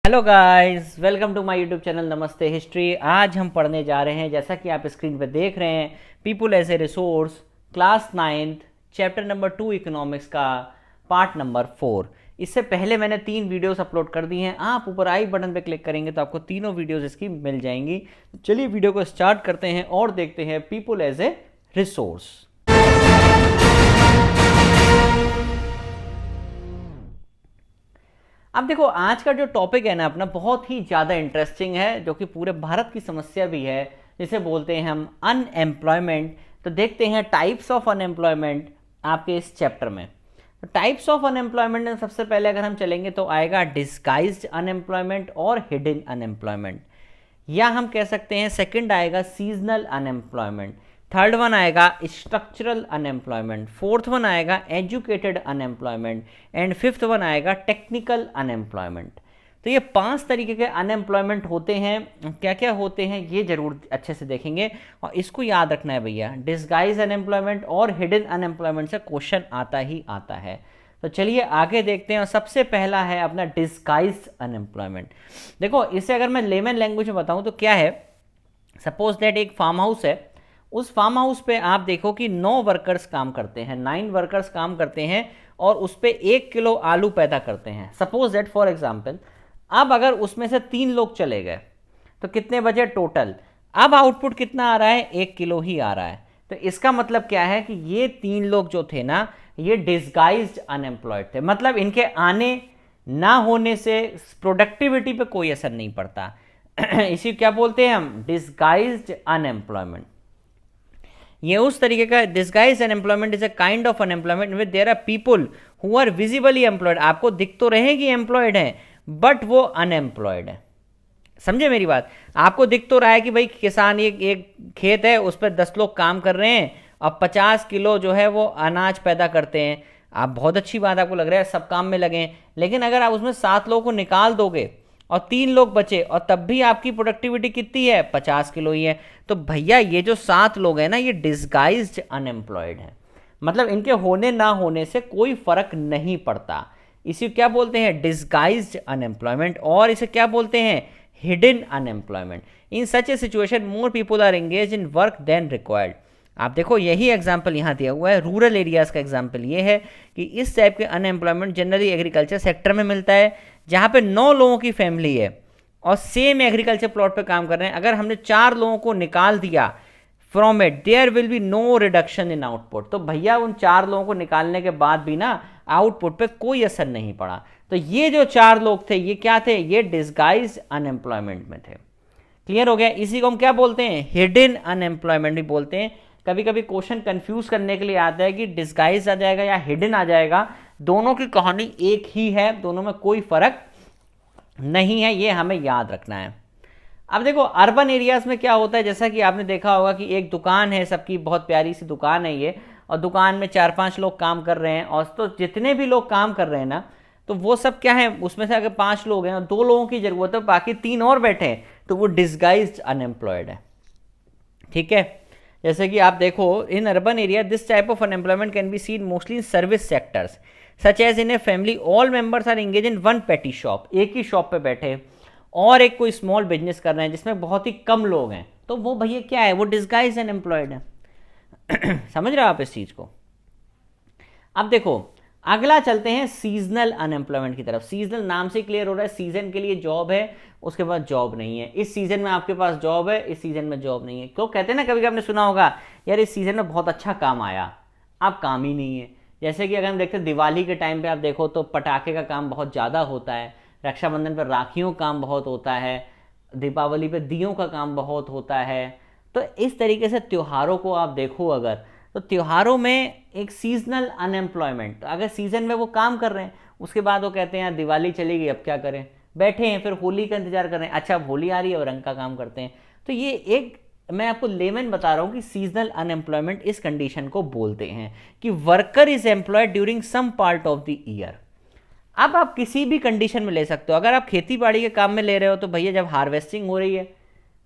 Hello guys, welcome to my YouTube channel नमस्ते history. आज हम पढ़ने जा रहे हैं, जैसा कि आप स्क्रीन पे देख रहे हैं, people as a resource, class 9th, chapter number 2 economics का पार्ट नंबर 4। इससे पहले मैंने 3 वीडियोस अपलोड कर दी हैं। आप ऊपर आई बटन पे क्लिक करेंगे तो आपको तीनों वीडियोस इसकी मिल जाएंगी। चलिए वीडियो को स्टार्ट करते हैं और देखते हैं पीपुल एज ए रिसोर्स। अब देखो, आज का जो टॉपिक है ना अपना, बहुत ही ज़्यादा इंटरेस्टिंग है, जो कि पूरे भारत की समस्या भी है, जिसे बोलते हैं हम अनएम्प्लॉयमेंट। तो देखते हैं टाइप्स ऑफ अनएम्प्लॉयमेंट आपके इस चैप्टर में। तो टाइप्स ऑफ अनएम्प्लॉयमेंट में सबसे पहले अगर हम चलेंगे तो आएगा डिस्गाइज्ड अनएम्प्लॉयमेंट और हिडन अनएम्प्लॉयमेंट, या हम कह सकते हैं सेकंड आएगा सीजनल अनएम्प्लॉयमेंट, थर्ड वन आएगा स्ट्रक्चरल अनएम्प्लॉयमेंट, फोर्थ वन आएगा educated unemployment and fifth one आएगा टेक्निकल अनएम्प्लॉयमेंट। तो ये 5 तरीके के अनएम्प्लॉयमेंट होते हैं। क्या क्या होते हैं ये जरूर अच्छे से देखेंगे, और इसको याद रखना है भैया, डिस्गाइज अनएम्प्लॉयमेंट और हिडन अनएम्प्लॉयमेंट से क्वेश्चन आता ही आता है। तो चलिए आगे देखते हैं, और सबसे पहला है अपना डिस्गाइज्ड अनएम्प्लॉयमेंट। देखो, इसे अगर मैं लेमन लैंग्वेज में बताऊं तो क्या है, सपोज दैट एक फार्म हाउस है। उस फार्म हाउस पे आप देखो कि 9 वर्कर्स काम करते हैं, 9 वर्कर्स काम करते हैं, और उस पर 1 किलो आलू पैदा करते हैं, सपोज दैट फॉर एग्जाम्पल। अब अगर उसमें से 3 लोग चले गए तो कितने बचे टोटल? अब आउटपुट कितना आ रहा है? 1 किलो ही आ रहा है। तो इसका मतलब क्या है कि ये 3 लोग जो थे ना, ये डिस्गाइज्ड अनएम्प्लॉयड थे। मतलब इनके आने ना होने से प्रोडक्टिविटी पे कोई असर नहीं पड़ता। इसी क्या बोलते हैं हम? Disguised unemployment. ये उस तरीके का disguise unemployment is a kind of unemployment with there are people who are visibly employed. आपको दिख तो रहे कि एम्प्लॉयड हैं, बट वो अनएम्प्लॉयड है। समझे मेरी बात? आपको दिख तो रहा है कि भाई किसान, एक खेत है, उस पर 10 लोग काम कर रहे हैं और 50 किलो जो है वो अनाज पैदा करते हैं। आप बहुत अच्छी बात आपको लग रहा है, सब काम में लगे। लेकिन अगर आप उसमें 7 लोगों को निकाल दोगे और 3 लोग बचे, और तब भी आपकी प्रोडक्टिविटी कितनी है? 50 किलो ही है। तो भैया ये जो 7 लोग हैं ना, ये डिस्गाइज्ड अनएम्प्लॉयड हैं। मतलब इनके होने ना होने से कोई फर्क नहीं पड़ता। इसे क्या बोलते हैं? Disguised unemployment. और इसे क्या बोलते हैं? Hidden unemployment. In such a situation more people are engage in work than required. आप देखो, यही एग्जाम्पल यहाँ दिया हुआ है, रूरल एरियाज का एग्जाम्पल ये है कि इस टाइप के अनएम्प्लॉयमेंट जनरली एग्रीकल्चर सेक्टर में मिलता है, जहाँ पे 9 लोगों की फैमिली है और सेम एग्रीकल्चर प्लॉट पे काम कर रहे हैं। अगर हमने 4 लोगों को निकाल दिया from it, there will be no reduction in output. तो भैया उन 4 लोगों को निकालने के बाद भी ना आउटपुट पे कोई असर नहीं पड़ा। तो ये जो 4 लोग थे, ये क्या थे? ये डिस्गाइज अनएम्प्लॉयमेंट में थे। क्लियर हो गया? इसी को हम क्या बोलते हैं? हिडन अनएम्प्लॉयमेंट भी बोलते हैं। कभी कभी क्वेश्चन कंफ्यूज करने के लिए आता है कि डिस्गाइज आ जाएगा या हिडन आ जाएगा। दोनों की कहानी एक ही है, दोनों में कोई फर्क नहीं है, ये हमें याद रखना है। अब देखो, अर्बन एरियाज में क्या होता है, जैसा कि आपने देखा होगा कि एक दुकान है, सबकी बहुत प्यारी सी दुकान है ये, और दुकान में 4-5 लोग काम कर रहे हैं। और तो जितने भी लोग काम कर रहे हैं ना, तो वो सब क्या है, उसमें से अगर 5 लोग हैं और 2 लोगों की जरूरत है, बाकी 3 और बैठे हैं, तो वो डिस्गाइज्ड अनएम्प्लॉयड है। ठीक है? जैसे कि आप देखो, in urban area this type of unemployment can be seen mostly in service sectors such as in a family all members are engage in one petty shop. एक ही शॉप पे बैठे और एक कोई स्मॉल बिजनेस कर रहे हैं जिसमें बहुत ही कम लोग हैं, तो वो भैया क्या है? वो डिस्गाइज अनएम्प्लॉयड है। समझ रहे हो आप इस चीज को? अब देखो, अगला चलते हैं सीजनल अनएम्प्लॉयमेंट की तरफ। सीजनल नाम से क्लियर हो रहा है, सीजन के लिए जॉब है, उसके बाद जॉब नहीं है। इस सीजन में आपके पास जॉब है, इस सीजन में जॉब नहीं है। क्यों कहते हैं ना, कभी कभी आपने सुना होगा, यार इस सीजन में बहुत अच्छा काम आया, अब काम ही नहीं है। जैसे कि अगर हम देखते हैं दिवाली के टाइम पे आप देखो तो पटाखे का काम बहुत ज़्यादा होता है, रक्षाबंधन पर राखियों का काम बहुत होता है, दीपावली पे दियों का काम बहुत होता है। तो इस तरीके से त्योहारों को आप देखो अगर, तो त्योहारों में एक सीजनल अनएम्प्लॉयमेंट, तो अगर सीजन में वो काम कर रहे हैं, उसके बाद वो कहते हैं यार दिवाली चली गई, अब क्या करें, बैठे हैं, फिर होली का इंतजार कर रहे हैं, अच्छा अब होली आ रही है और रंग का काम करते हैं। तो ये एक, मैं आपको लेमन बता रहा हूं कि सीजनल अनएम्प्लॉयमेंट इस कंडीशन को बोलते हैं कि worker is employed during some part of the year. अब आप किसी भी कंडीशन में ले सकते हो। अगर आप खेती बाड़ी के काम में ले रहे हो तो भैया जब हार्वेस्टिंग हो रही है,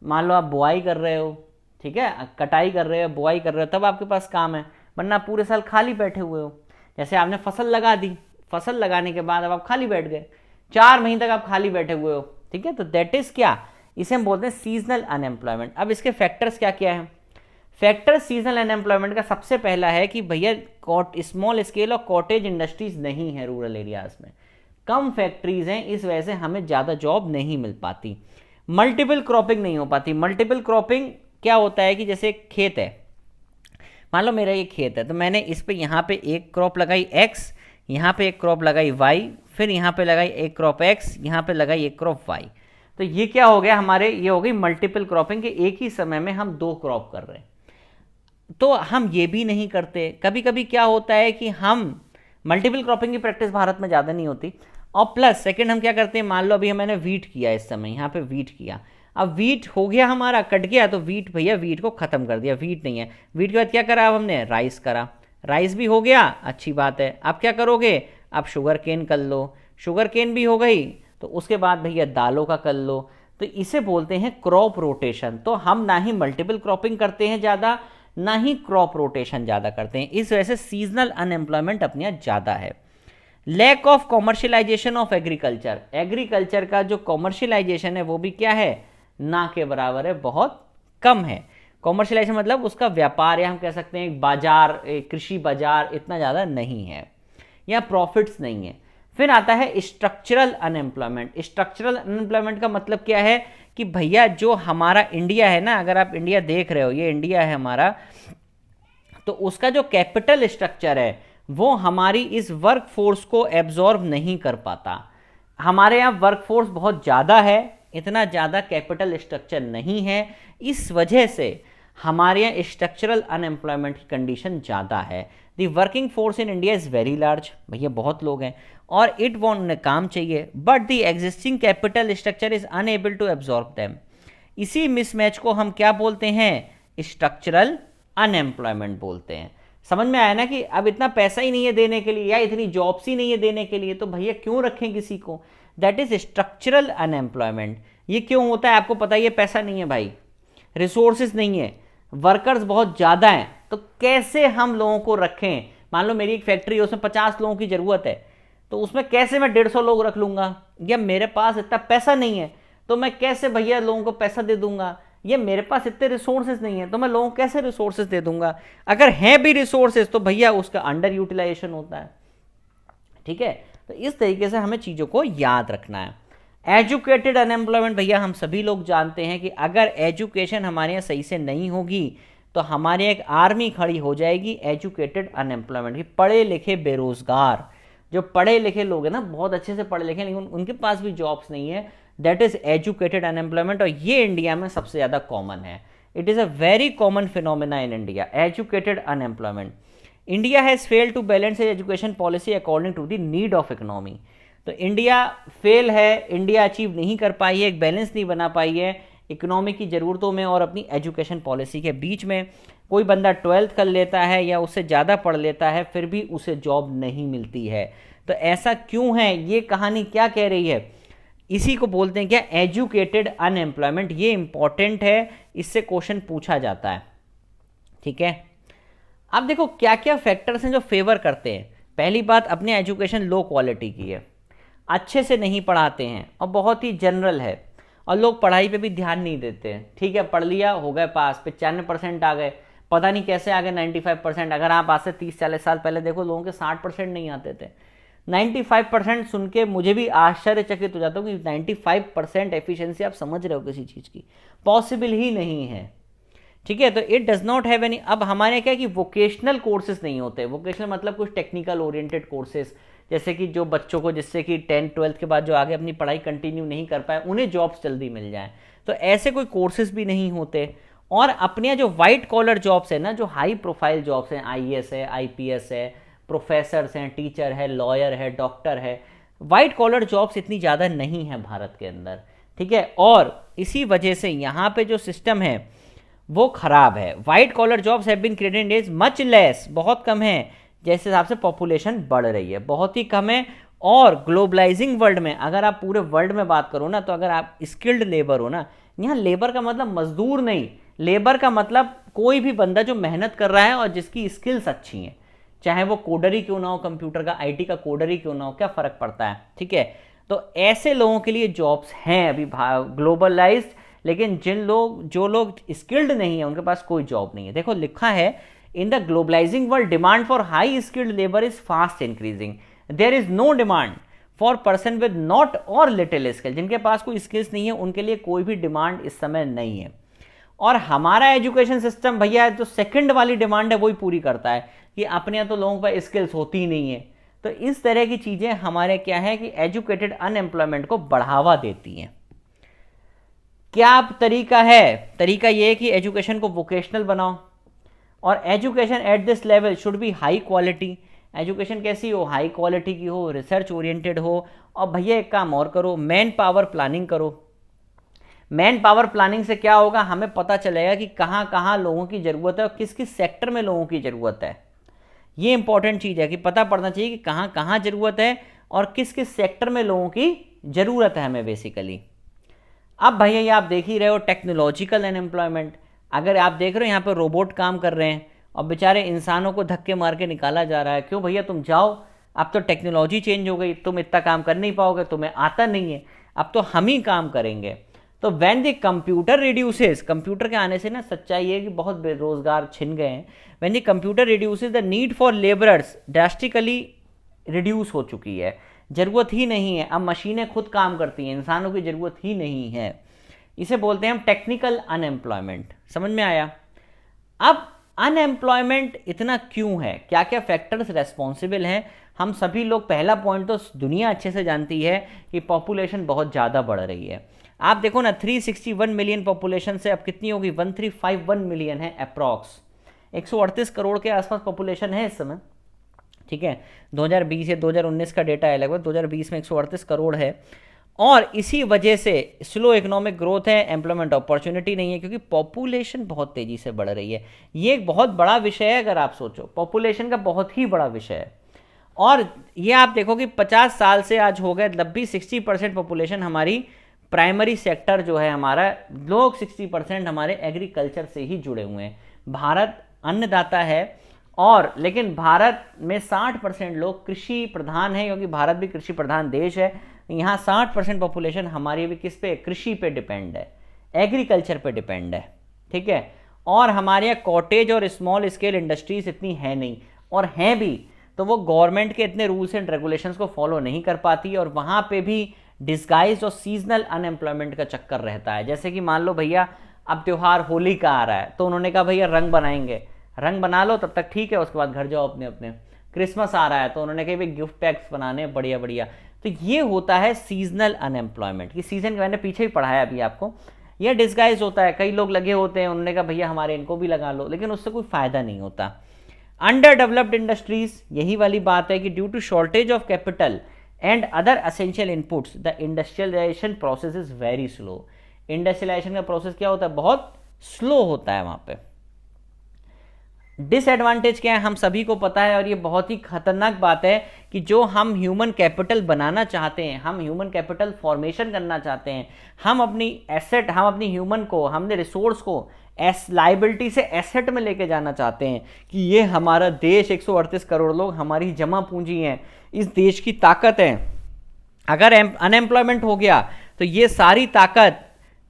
मान लो आप बुआई कर रहे हो, ठीक है, कटाई कर रहे हो, बुआई कर रहे हो, तब आपके पास काम है, वरना पूरे साल खाली बैठे हुए हो। जैसे आपने फसल लगा दी, फसल लगाने के बाद अब आप खाली बैठ गए, 4 महीने तक आप खाली बैठे हुए हो, ठीक है। तो दैट इज क्या, इसे हम बोलते हैं सीजनल अनएम्प्लॉयमेंट। अब इसके फैक्टर्स क्या क्या है? फैक्टर सीजनल अनएम्प्लॉयमेंट का सबसे पहला है कि भैया स्मॉल स्केल और कॉटेज इंडस्ट्रीज नहीं है रूरल एरियाज में, कम फैक्ट्रीज हैं, इस वजह से हमें ज़्यादा जॉब नहीं मिल पाती। मल्टीपल क्रॉपिंग नहीं हो पाती। मल्टीपल क्रॉपिंग क्या होता है कि जैसे खेत है, मान लो मेरा ये खेत है, तो मैंने इस पे यहाँ पे एक क्रॉप लगाई एक्स, यहाँ पे एक क्रॉप लगाई वाई, फिर यहाँ पे लगाई एक क्रॉप एक्स, यहाँ पे लगाई एक क्रॉप वाई। तो ये क्या हो गया हमारे, ये हो गई मल्टीपल क्रॉपिंग के एक ही समय में हम 2 क्रॉप कर रहे हैं। तो हम ये भी नहीं करते। कभी कभी क्या होता है कि हम मल्टीपल क्रॉपिंग की प्रैक्टिस भारत में ज़्यादा नहीं होती, और प्लस सेकंड हम क्या करते हैं, मान लो अभी मैंने वीट किया, इस समय यहाँ पे वीट किया, अब वीट हो गया हमारा, कट गया, तो वीट भैया वीट को ख़त्म कर दिया, वीट नहीं है। वीट के बाद क्या करा, अब हमने राइस करा, राइस भी हो गया, अच्छी बात है। अब क्या करोगे, अब शुगर केन कर लो, शुगर केन भी हो गई, तो उसके बाद भैया दालों का कर लो। तो इसे बोलते हैं क्रॉप रोटेशन। तो हम ना ही मल्टीपल क्रॉपिंग करते हैं ज़्यादा, ना ही क्रॉप रोटेशन ज़्यादा करते हैं, इस वजह से सीजनल अनएम्प्लॉयमेंट अपने यहाँ ज़्यादा है। Lack of commercialisation of agriculture, agriculture का जो कॉमर्शियलाइजेशन है वो भी क्या है, ना के बराबर है, बहुत कम है। कॉमर्शियलाइजेशन मतलब उसका व्यापार, या हम कह सकते हैं बाजार, कृषि बाजार इतना ज़्यादा नहीं है, या प्रॉफिट्स नहीं है। फिर आता है स्ट्रक्चरल अनएम्प्लॉयमेंट। स्ट्रक्चरल अनएम्प्लॉयमेंट का मतलब क्या है कि भैया जो हमारा इंडिया है ना, अगर आप इंडिया देख रहे हो, ये इंडिया है हमारा, तो उसका जो कैपिटल स्ट्रक्चर है वो हमारी इस वर्क फोर्स को एब्जॉर्ब नहीं कर पाता। हमारे यहाँ वर्क फोर्स बहुत ज़्यादा है, इतना ज़्यादा कैपिटल स्ट्रक्चर नहीं है, इस वजह से हमारे यहाँ स्ट्रक्चरल अनएम्प्लॉयमेंट की कंडीशन ज़्यादा है। The working force in India is very large, भैया बहुत लोग हैं, और इट वॉन्ट, उन्हें काम चाहिए, but the existing capital structure is unable to absorb them. इसी मिसमैच को हम क्या बोलते हैं, स्ट्रक्चरल अनएम्प्लॉयमेंट बोलते हैं। समझ में आया ना कि अब इतना पैसा ही नहीं है देने के लिए, या इतनी जॉब्स ही नहीं है देने के लिए, तो भैया क्यों रखें किसी को, दैट इज स्ट्रक्चरल अनएम्प्लॉयमेंट। ये क्यों होता है आपको पता है, ये पैसा नहीं है भाई, रिसोर्सेज नहीं है, वर्कर्स बहुत ज़्यादा हैं, तो कैसे हम लोगों को रखें। मान लो मेरी एक फैक्ट्री है, उसमें 50 लोगों की ज़रूरत है, तो उसमें कैसे मैं 150 लोग रख लूँगा, या मेरे पास इतना पैसा नहीं है तो मैं कैसे भैया लोगों को पैसा दे दूंगा, ये मेरे पास इतने रिसोर्सेज नहीं है तो मैं लोगों को कैसे रिसोर्सेज दे दूंगा। अगर हैं भी रिसोर्सेज तो भैया उसका अंडर यूटिलाइजेशन होता है, ठीक है। तो इस तरीके से हमें चीज़ों को याद रखना है। एजुकेटेड अनएम्प्लॉयमेंट, भैया हम सभी लोग जानते हैं कि अगर एजुकेशन हमारे यहाँ सही से नहीं होगी तो हमारे यहाँ एक आर्मी खड़ी हो जाएगी एजुकेटेड अनएम्प्लॉयमेंट की। पढ़े लिखे बेरोजगार, जो पढ़े लिखे लोग हैं ना, बहुत अच्छे से पढ़े लिखे, लेकिन उनके पास भी जॉब्स नहीं है, दैट इज एजुकेटेड अनएम्प्लॉयमेंट। और ये इंडिया में सबसे ज़्यादा कॉमन है, it is a very common phenomena in India, educated unemployment. India has failed to balance education policy according to the need of economy. तो इंडिया फेल है, India achieve नहीं कर पाई है, एक बैलेंस नहीं बना पाई है इकोनॉमी की ज़रूरतों में और अपनी एजुकेशन पॉलिसी के बीच में। कोई बंदा 12th कर लेता है या उससे ज़्यादा पढ़ लेता है, फिर भी उसे जॉब नहीं मिलती है। तो ऐसा क्यों है, ये कहानी क्या कह रही है, इसी को बोलते हैं क्या, एजुकेटेड अनएम्प्लॉयमेंट। ये इंपॉर्टेंट है, इससे क्वेश्चन पूछा जाता है, ठीक है। अब देखो क्या क्या फैक्टर्स हैं जो फेवर करते हैं। पहली बात, अपनी एजुकेशन लो क्वालिटी की है, अच्छे से नहीं पढ़ाते हैं और बहुत ही जनरल है, और लोग पढ़ाई पे भी ध्यान नहीं देते हैं। ठीक है, पढ़ लिया, हो गए पास, 95% आ गए, पता नहीं कैसे आ गए 95%। अगर आप आज से 30-40 साल पहले देखो, लोगों के 60% नहीं आते थे। 95% सुन के मुझे भी आश्चर्यचकित हो जाता हूँ कि 95% एफिशिएंसी, आप समझ रहे हो किसी चीज़ की, पॉसिबल ही नहीं है, ठीक है। तो it does not have any. अब हमारे क्या कि वोकेशनल कोर्सेज नहीं होते, वोकेशनल मतलब कुछ टेक्निकल ओरिएंटेड कोर्सेज, जैसे कि जो बच्चों को, जिससे कि 10th-12th के बाद जो आगे अपनी पढ़ाई कंटिन्यू नहीं कर पाए उन्हें जॉब्स जल्दी मिल जाएं, तो ऐसे कोई कोर्सेज भी नहीं होते। और अपने जो वाइट कॉलर जॉब्स है ना, जो हाई प्रोफाइल जॉब्स हैं, IAS है, IPS है, प्रोफेसर्स हैं, टीचर है, लॉयर है, डॉक्टर है, वाइट कॉलर जॉब्स इतनी ज़्यादा नहीं है भारत के अंदर, ठीक है। और इसी वजह से यहाँ पे जो सिस्टम है वो खराब है। White collar jobs have been created in days much less, बहुत कम है, जैसे हिसाब से पॉपुलेशन बढ़ रही है, बहुत ही कम है। और ग्लोबलाइजिंग वर्ल्ड में, अगर आप पूरे वर्ल्ड में बात करो ना, तो अगर आप स्किल्ड लेबर हो ना, यहाँ लेबर का मतलब मजदूर नहीं, लेबर का मतलब कोई भी बंदा जो मेहनत कर रहा है और जिसकी स्किल्स अच्छी हैं, चाहे वो कोडर ही क्यों ना हो, कंप्यूटर का IT का कोडर ही क्यों ना हो, क्या फ़र्क पड़ता है, ठीक है। तो ऐसे लोगों के लिए जॉब्स हैं अभी ग्लोबलाइज्ड, लेकिन जो लोग स्किल्ड नहीं है उनके पास कोई जॉब नहीं है। देखो लिखा है, in the globalising world demand for high skilled labour is fast increasing, there is no demand for person with not or little skill. जिनके पास कोई स्किल्स नहीं है उनके लिए कोई भी डिमांड इस समय नहीं है। और हमारा एजुकेशन सिस्टम भैया जो सेकंड वाली डिमांड है वही पूरी करता है कि अपने यहाँ तो लोगों पर स्किल्स होती ही नहीं है। तो इस तरह की चीजें हमारे क्या है कि एजुकेटेड अनएम्प्लॉयमेंट को बढ़ावा देती हैं। क्या तरीका है? तरीका यह है कि एजुकेशन को वोकेशनल बनाओ, और education at this level should be high quality. Education कैसी हो? हाई क्वालिटी की हो, रिसर्च ओरिएंटेड हो। और भैया एक काम और करो, मैन पावर प्लानिंग करो। मैन पावर प्लानिंग से क्या होगा, हमें पता चलेगा कि कहाँ कहाँ लोगों की ज़रूरत है और किस किस सेक्टर में लोगों की ज़रूरत है। ये इंपॉर्टेंट चीज़ है कि पता पड़ना चाहिए कि कहाँ कहाँ ज़रूरत है और किस किस सेक्टर में लोगों की ज़रूरत है हमें बेसिकली। अब भैया ये आप देख ही रहे हो टेक्नोलॉजिकल अनएम्प्लॉयमेंट। अगर आप देख रहे हो यहाँ पर रोबोट काम कर रहे हैं और बेचारे इंसानों को धक्के मार के निकाला जा रहा है। क्यों भैया? तुम जाओ, अब तो टेक्नोलॉजी चेंज हो गई, तुम इतना काम कर नहीं पाओगे, तुम्हें आता नहीं है, अब तो हम ही काम करेंगे। तो when the computer reduces, computer के आने से ना सच्चाई है कि बहुत बेरोजगार छिन गए हैं। When the computer reduces the need for labourers drastically reduce हो चुकी है, ज़रूरत ही नहीं है, अब मशीनें खुद काम करती हैं, इंसानों की ज़रूरत ही नहीं है। इसे बोलते हैं हम टेक्निकल अनएम्प्लॉयमेंट। समझ में आया? अब अनएम्प्लॉयमेंट इतना क्यों है, क्या क्या फैक्टर्स रेस्पॉन्सिबल हैं? हम सभी लोग, पहला पॉइंट तो दुनिया अच्छे से जानती है कि पॉपुलेशन बहुत ज़्यादा बढ़ रही है। आप देखो ना 361 मिलियन पॉपुलेशन से अब कितनी होगी? 1351 मिलियन है अप्रॉक्स। 138 करोड़ के आसपास पॉपुलेशन है इस समय, ठीक है। 2020 या 2019 का डेटा है, लगभग 2020 में 138 करोड़ है। और इसी वजह से स्लो इकोनॉमिक ग्रोथ है, एम्प्लॉयमेंट अपॉर्चुनिटी नहीं है, क्योंकि पॉपुलेशन बहुत तेज़ी से बढ़ रही है। ये एक बहुत बड़ा विषय है, अगर आप सोचो पॉपुलेशन का बहुत ही बड़ा विषय है। और ये आप देखो कि 50 साल से आज हो गए, लगभग 60% पॉपुलेशन हमारी प्राइमरी सेक्टर जो है हमारा, लोग 60% हमारे एग्रीकल्चर से ही जुड़े हुए हैं। भारत अन्नदाता है, और लेकिन भारत में 60% लोग कृषि प्रधान है, क्योंकि भारत भी कृषि प्रधान देश है। यहाँ 60% पॉपुलेशन हमारी भी किस पे? कृषि पे डिपेंड है, एग्रीकल्चर पे डिपेंड है, ठीक है। और हमारे यहाँ कॉटेज और स्मॉल स्केल इंडस्ट्रीज इतनी है नहीं, और हैं भी तो वो गवर्नमेंट के इतने रूल्स एंड रेगुलेशंस को फॉलो नहीं कर पाती, और वहाँ पे भी डिस्गाइज और सीजनल अनएम्प्लॉयमेंट का चक्कर रहता है। जैसे कि मान लो भैया अब त्यौहार होली का आ रहा है, तो उन्होंने कहा भैया रंग बनाएंगे, रंग बना लो तब तक ठीक है, उसके बाद घर जाओ अपने अपने। क्रिसमस आ रहा है तो उन्होंने कहा भाई गिफ्ट पैक्स बनाने, बढ़िया बढ़िया। तो ये होता है सीजनल अनएम्प्लॉयमेंट की सीजन, मैंने पीछे ही पढ़ाया अभी आपको। ये डिस्गाइज होता है, कई लोग लगे होते हैं, उन्होंने कहा भैया हमारे इनको भी लगा लो, लेकिन उससे कोई फायदा नहीं होता। अंडर डेवलप्ड इंडस्ट्रीज, यही वाली बात है कि due to shortage of capital and other essential inputs the industrialisation process is very slow. Industrialisation का प्रोसेस क्या होता है? बहुत स्लो होता है वहां पे। डिसएडवांटेज क्या है हम सभी को पता है, और ये बहुत ही खतरनाक बात है कि जो हम ह्यूमन कैपिटल बनाना चाहते हैं, हम ह्यूमन कैपिटल फॉर्मेशन करना चाहते हैं, हम अपनी एसेट, हम अपनी ह्यूमन को, हमने रिसोर्स को लाइबिलिटी से एसेट में लेके जाना चाहते हैं कि ये हमारा देश, 138 करोड़ लोग हमारी जमा पूंजी हैं, इस देश की ताकत है। अगर अनएम्प्लॉयमेंट हो गया तो ये सारी ताकत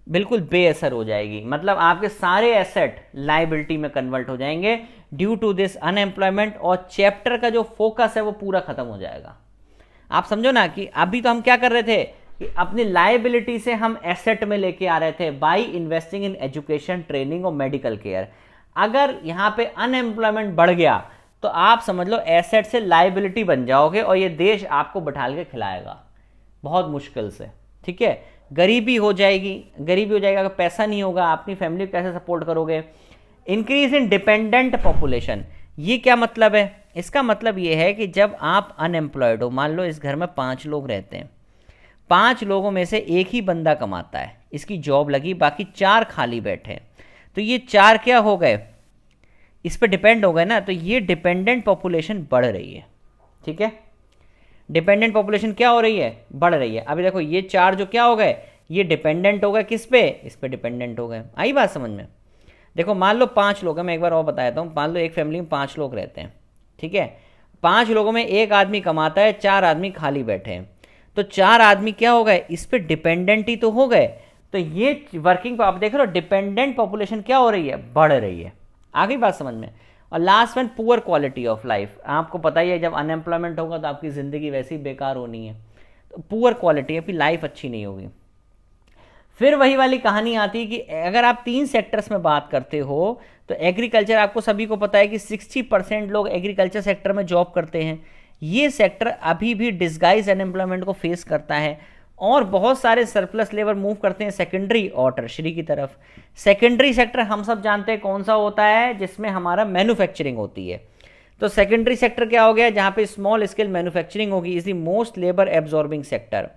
बिल्कुल बेअसर हो जाएगी, मतलब आपके सारे एसेट लाइबिलिटी में कन्वर्ट हो जाएंगे ड्यू टू दिस अनएम्प्लॉयमेंट, और चैप्टर का जो फोकस है वो पूरा खत्म हो जाएगा। आप समझो ना कि अभी तो हम क्या कर रहे थे कि अपनी लाइबिलिटी से हम एसेट में लेके आ रहे थे by investing in education, training और मेडिकल केयर। अगर यहाँ पे अनएम्प्लॉयमेंट बढ़ गया तो आप समझ लो एसेट से लाइबिलिटी बन जाओगे, और ये देश आपको बैठाल के खिलाएगा बहुत मुश्किल से, ठीक है। गरीबी हो जाएगी, गरीबी हो जाएगा, अगर पैसा नहीं होगा आप अपनी फैमिली को कैसे सपोर्ट करोगे। इंक्रीज इन डिपेंडेंट पॉपुलेशन, ये क्या मतलब है? इसका मतलब ये है कि जब आप अनएम्प्लॉयड हो, मान लो इस घर में 5 लोग रहते हैं, 5 लोगों में से एक ही बंदा कमाता है, इसकी जॉब लगी, बाकी 4 खाली बैठे हैं, तो ये 4 क्या हो गए? इस पर डिपेंड हो गए ना, तो ये डिपेंडेंट पॉपुलेशन बढ़ रही है, ठीक है। डिपेंडेंट पॉपुलेशन क्या हो रही है? बढ़ रही है। अभी देखो ये 4 जो क्या हो गए, ये डिपेंडेंट हो गए किस पे? इस पे डिपेंडेंट हो गए। आई बात समझ में? देखो मान लो 5 लोग हैं, मैं एक बार और बताता हूँ। मान लो एक फैमिली में 5 लोग रहते हैं, ठीक है। 5 लोगों में एक आदमी कमाता है, 4 आदमी खाली बैठे हैं, तो 4 आदमी क्या हो गए, इस पे डिपेंडेंट ही तो हो गए। तो ये वर्किंग, आप देख रहे हो डिपेंडेंट पॉपुलेशन क्या हो रही है, बढ़ रही है। आ गई बात समझ में। और last one, poor quality of life. आपको पता ही है जब अनएम्प्लॉयमेंट होगा तो आपकी ज़िंदगी वैसे ही बेकार होनी है, तो पुअर क्वालिटी, आपकी लाइफ अच्छी नहीं होगी। फिर वही वाली कहानी आती है कि अगर आप 3 सेक्टर्स में बात करते हो तो एग्रीकल्चर, आपको सभी को पता है कि 60% लोग एग्रीकल्चर सेक्टर में जॉब करते हैं। ये सेक्टर अभी भी डिस्गाइज अनएम्प्लॉयमेंट को फेस करता है और बहुत सारे सरप्लस लेबर मूव करते हैं सेकेंडरी और टर्शरी की तरफ। सेकेंडरी सेक्टर हम सब जानते हैं कौन सा होता है, जिसमें हमारा मैन्युफैक्चरिंग होती है। तो सेकेंडरी सेक्टर क्या हो गया, जहाँ पे स्मॉल स्केल मैन्युफैक्चरिंग होगी, is the most labour absorbing sector.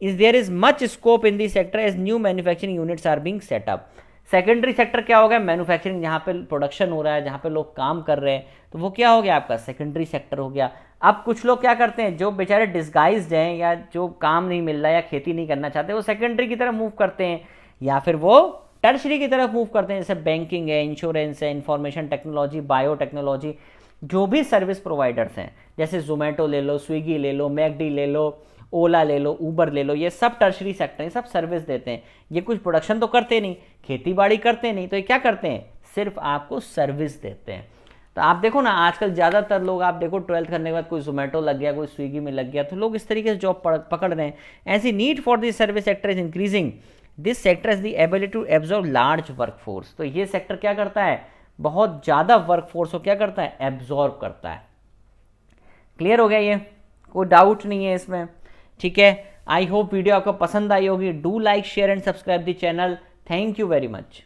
Is there is much scope in the sector as new manufacturing units are being set up. Secondary sector क्या हो गया, मैन्युफैक्चरिंग, जहाँ पे प्रोडक्शन हो रहा है, जहाँ पे लोग काम कर रहे हैं, तो वो क्या हो गया, आपका सेकेंडरी सेक्टर हो गया। अब कुछ लोग क्या करते हैं, जो बेचारे डिस्गाइज्ड हैं या जो काम नहीं मिल रहा है या खेती नहीं करना चाहते, वो सेकेंडरी की तरफ मूव करते हैं या फिर वो टर्शरी की तरफ मूव करते हैं, जैसे बैंकिंग है, इंश्योरेंस है, इंफॉर्मेशन टेक्नोलॉजी, बायोटेक्नोलॉजी, जो भी सर्विस प्रोवाइडर्स हैं, जैसे जोमेटो ले लो, स्विगी ले लो, मैकडी ले लो, ओला ले लो, ऊबर ले लो, ये सब टर्शरी सेक्टर हैं, सब सर्विस देते हैं। ये कुछ प्रोडक्शन तो करते नहीं, खेती बाड़ी करते नहीं, तो ये क्या करते हैं, सिर्फ आपको सर्विस देते हैं। तो आप देखो ना, आजकल ज़्यादातर लोग, आप देखो 12th करने के बाद कोई जोमेटो लग गया, कोई स्विगी में लग गया, तो लोग इस तरीके से जॉब पकड़ रहे हैं। ऐसी need for this service sector is increasing. This sector is the ability to absorb large workforce. तो ये सेक्टर क्या करता है, बहुत ज़्यादा वर्कफोर्स को क्या करता है, एब्जॉर्ब करता है। क्लियर हो गया, ये कोई डाउट नहीं है इसमें, ठीक है। आई होप वीडियो आपको पसंद आई होगी। Do like, share and subscribe the channel. Thank you very much.